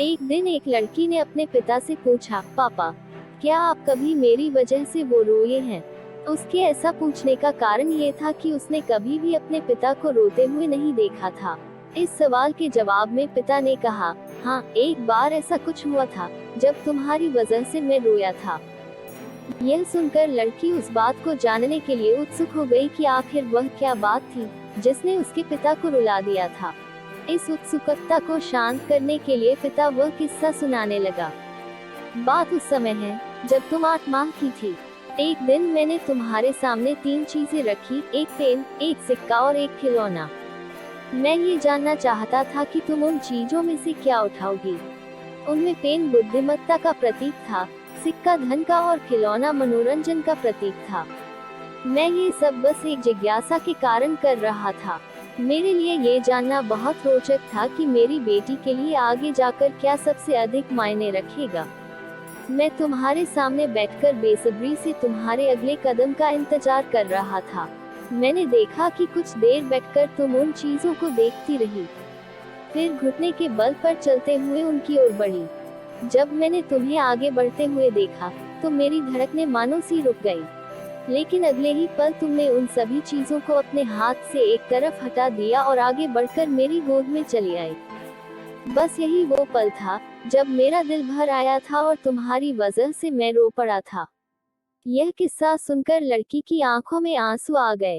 एक दिन एक लड़की ने अपने पिता से पूछा, पापा, क्या आप कभी मेरी वजह से वो रोए हैं? उसके ऐसा पूछने का कारण ये था कि उसने कभी भी अपने पिता को रोते हुए नहीं देखा था। इस सवाल के जवाब में पिता ने कहा, हाँ, एक बार ऐसा कुछ हुआ था जब तुम्हारी वजह से मैं रोया था। यह सुनकर लड़की उस बात को जानने के लिए उत्सुक हो गई कि आखिर वह क्या बात थी जिसने उसके पिता को रुला दिया था। इस उत्सुकता को शांत करने के लिए पिता वह किस्सा सुनाने लगा। बात उस समय है जब तुम 8 माह की थी। एक दिन मैंने तुम्हारे सामने 3 चीजें रखी, एक पेन, एक सिक्का और एक खिलौना। मैं ये जानना चाहता था कि तुम उन चीजों में से क्या उठाओगी। उनमें पेन बुद्धिमत्ता का प्रतीक था, सिक्का धन का और खिलौना मनोरंजन का प्रतीक था। मैं ये सब बस एक जिज्ञासा के कारण कर रहा था। मेरे लिए ये जानना बहुत रोचक था कि मेरी बेटी के लिए आगे जाकर क्या सबसे अधिक मायने रखेगा। मैं तुम्हारे सामने बैठकर बेसब्री से तुम्हारे अगले कदम का इंतजार कर रहा था। मैंने देखा कि कुछ देर बैठकर तुम उन चीजों को देखती रही, फिर घुटने के बल पर चलते हुए उनकी ओर बढ़ी। जब मैंने तुम्हें आगे बढ़ते हुए देखा तो मेरी धड़कनें मानो सी रुक गई। लेकिन अगले ही पल तुमने उन सभी चीजों को अपने हाथ से एक तरफ हटा दिया और आगे बढ़कर मेरी गोद में चली आई। बस यही वो पल था जब मेरा दिल भर आया था और तुम्हारी वजह से मैं रो पड़ा था। यह किस्सा सुनकर लड़की की आंखों में आंसू आ गए।